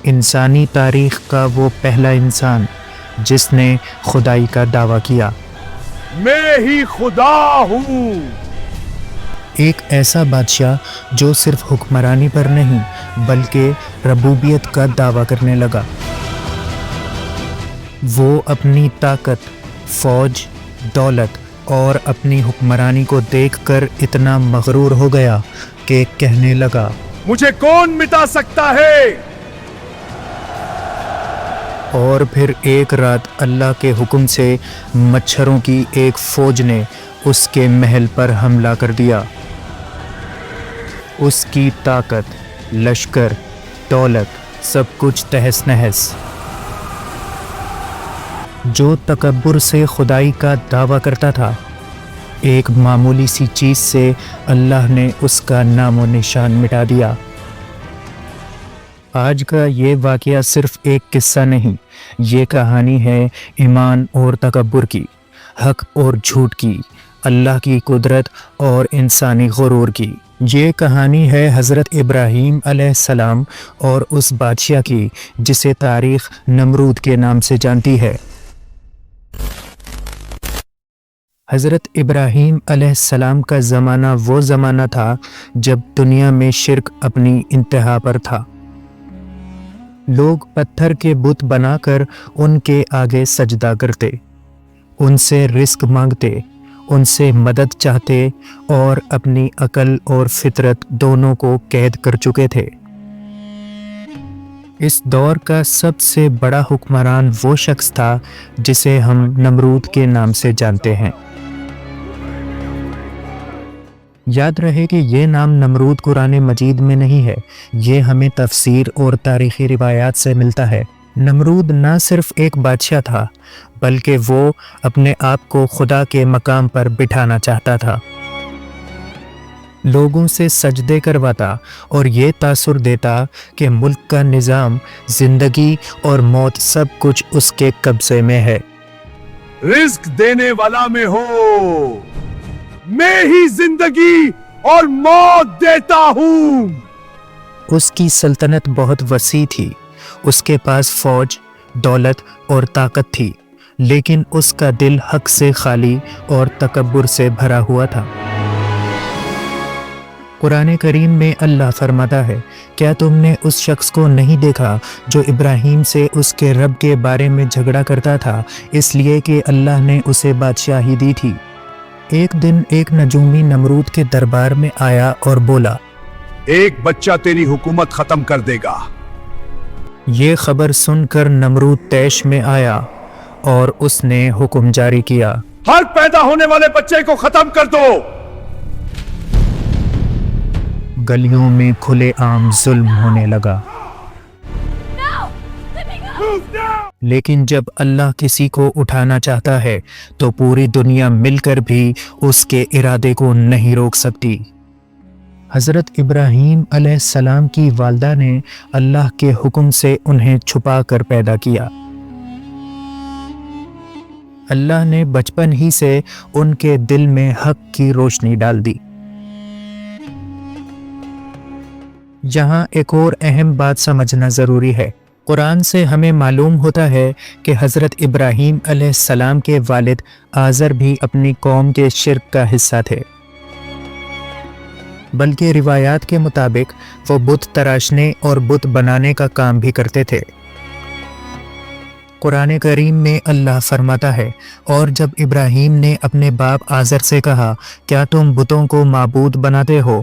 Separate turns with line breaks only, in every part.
انسانی تاریخ کا وہ پہلا انسان جس نے خدائی کا دعویٰ کیا۔
میں ہی خدا ہوں۔
ایک ایسا بادشاہ جو صرف حکمرانی پر نہیں بلکہ ربوبیت کا دعویٰ کرنے لگا۔ وہ اپنی طاقت، فوج، دولت اور اپنی حکمرانی کو دیکھ کر اتنا مغرور ہو گیا کہ کہنے لگا،
مجھے کون مٹا سکتا ہے؟
اور پھر ایک رات اللہ کے حکم سے مچھروں کی ایک فوج نے اس کے محل پر حملہ کر دیا۔ اس کی طاقت، لشکر، دولت سب کچھ تہس نہس۔ جو تکبر سے خدائی کا دعویٰ کرتا تھا، ایک معمولی سی چیز سے اللہ نے اس کا نام و نشان مٹا دیا۔ آج کا یہ واقعہ صرف ایک قصہ نہیں، یہ کہانی ہے ایمان اور تکبر کی، حق اور جھوٹ کی، اللہ کی قدرت اور انسانی غرور کی۔ یہ کہانی ہے حضرت ابراہیم علیہ السلام اور اس بادشاہ کی جسے تاریخ نمرود کے نام سے جانتی ہے۔ حضرت ابراہیم علیہ السلام کا زمانہ وہ زمانہ تھا جب دنیا میں شرک اپنی انتہا پر تھا۔ لوگ پتھر کے بت بنا کر ان کے آگے سجدہ کرتے، ان سے رزق مانگتے، ان سے مدد چاہتے اور اپنی عقل اور فطرت دونوں کو قید کر چکے تھے۔ اس دور کا سب سے بڑا حکمران وہ شخص تھا جسے ہم نمرود کے نام سے جانتے ہیں۔ یاد رہے کہ یہ نام نمرود قرآن مجید میں نہیں ہے، یہ ہمیں تفسیر اور تاریخی روایات سے ملتا ہے۔ نمرود نہ صرف ایک بادشاہ تھا بلکہ وہ اپنے آپ کو خدا کے مقام پر بٹھانا چاہتا تھا۔ لوگوں سے سجدے کرواتا اور یہ تاثر دیتا کہ ملک کا نظام، زندگی اور موت سب کچھ اس کے قبضے میں ہے۔
رزق دینے والا میں ہو، میں ہی زندگی اور موت دیتا ہوں۔
اس کی سلطنت بہت وسیع تھی، اس کے پاس فوج، دولت اور طاقت تھی، لیکن اس کا دل حق سے خالی اور تکبر سے بھرا ہوا تھا۔ قرآن کریم میں اللہ فرماتا ہے، کیا تم نے اس شخص کو نہیں دیکھا جو ابراہیم سے اس کے رب کے بارے میں جھگڑا کرتا تھا اس لیے کہ اللہ نے اسے بادشاہی دی تھی؟ ایک دن ایک نجومی نمرود کے دربار میں آیا اور بولا،
ایک بچہ تیری حکومت ختم کر دے گا۔
یہ خبر سن کر نمرود طیش میں آیا اور اس نے حکم جاری کیا،
ہر پیدا ہونے والے بچے کو ختم کر دو۔
گلیوں میں کھلے عام ظلم ہونے لگا۔ لیکن جب اللہ کسی کو اٹھانا چاہتا ہے تو پوری دنیا مل کر بھی اس کے ارادے کو نہیں روک سکتی۔ حضرت ابراہیم علیہ السلام کی والدہ نے اللہ کے حکم سے انہیں چھپا کر پیدا کیا۔ اللہ نے بچپن ہی سے ان کے دل میں حق کی روشنی ڈال دی۔ یہاں ایک اور اہم بات سمجھنا ضروری ہے۔ قرآن سے ہمیں معلوم ہوتا ہے کہ حضرت ابراہیم علیہ السلام کے والد آزر بھی اپنی قوم کے شرک کا حصہ تھے، بلکہ روایات کے مطابق وہ بت تراشنے اور بت بنانے کا کام بھی کرتے تھے۔ قرآن کریم میں اللہ فرماتا ہے، اور جب ابراہیم نے اپنے باپ آزر سے کہا، کیا تم بتوں کو معبود بناتے ہو؟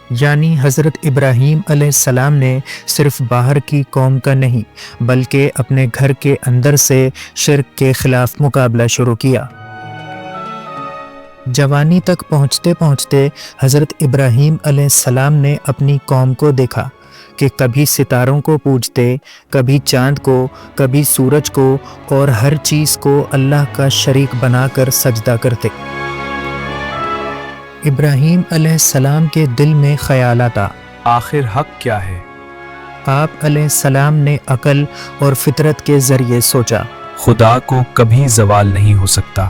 یعنی حضرت ابراہیم علیہ السلام نے صرف باہر کی قوم کا نہیں بلکہ اپنے گھر کے اندر سے شرک کے خلاف مقابلہ شروع کیا۔ جوانی تک پہنچتے پہنچتے حضرت ابراہیم علیہ السلام نے اپنی قوم کو دیکھا کہ کبھی ستاروں کو پوجتے، کبھی چاند کو، کبھی سورج کو، اور ہر چیز کو اللہ کا شریک بنا کر سجدہ کرتے۔ ابراہیم علیہ السلام کے دل میں خیال آتا،
آخر حق کیا ہے؟
آپ علیہ السلام نے عقل اور فطرت کے ذریعے سوچا،
خدا کو کبھی زوال نہیں ہو سکتا۔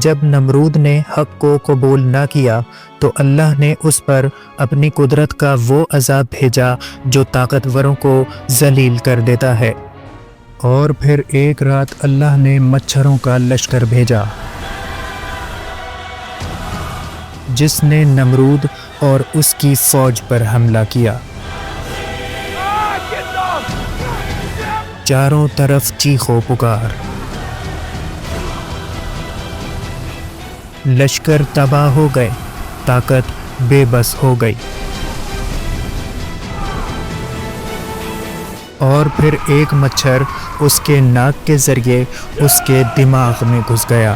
جب نمرود نے حق کو قبول نہ کیا تو اللہ نے اس پر اپنی قدرت کا وہ عذاب بھیجا جو طاقتوروں کو ذلیل کر دیتا ہے۔ اور پھر ایک رات اللہ نے مچھروں کا لشکر بھیجا جس نے نمرود اور اس کی فوج پر حملہ کیا۔ چاروں طرف چیخ و پکار، لشکر تباہ ہو گئے، طاقت بے بس ہو گئی۔ اور پھر ایک مچھر اس کے ناک کے ذریعے اس کے دماغ میں گھس گیا۔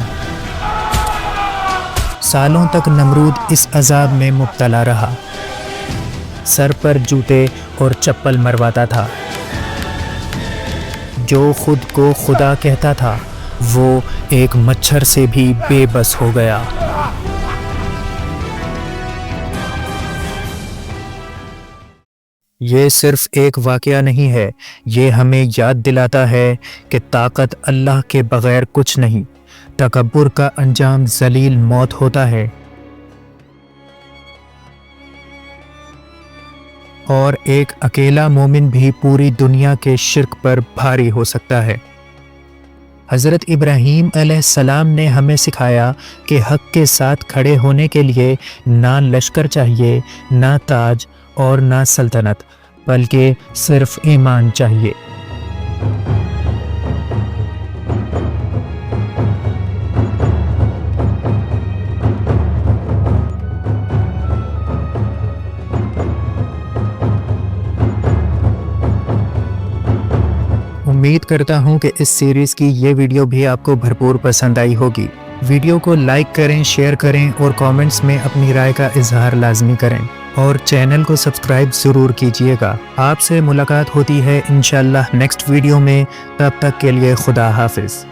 سالوں تک نمرود اس عذاب میں مبتلا رہا، سر پر جوتے اور چپل مرواتا تھا۔ جو خود کو خدا کہتا تھا وہ ایک مچھر سے بھی بے بس ہو گیا۔ یہ صرف ایک واقعہ نہیں ہے، یہ ہمیں یاد دلاتا ہے کہ طاقت اللہ کے بغیر کچھ نہیں۔ تکبر کا انجام ذلیل موت ہوتا ہے، اور ایک اکیلا مومن بھی پوری دنیا کے شرک پر بھاری ہو سکتا ہے۔ حضرت ابراہیم علیہ السلام نے ہمیں سکھایا کہ حق کے ساتھ کھڑے ہونے کے لیے نہ لشکر چاہیے، نہ تاج اور نہ سلطنت، بلکہ صرف ایمان چاہیے۔ امید کرتا ہوں کہ اس سیریز کی یہ ویڈیو بھی آپ کو بھرپور پسند آئی ہوگی۔ ویڈیو کو لائک کریں، شیئر کریں اور کامنٹس میں اپنی رائے کا اظہار لازمی کریں، اور چینل کو سبسکرائب ضرور کیجیے گا۔ آپ سے ملاقات ہوتی ہے انشاءاللہ نیکسٹ ویڈیو میں، تب تک کے لیے خدا حافظ۔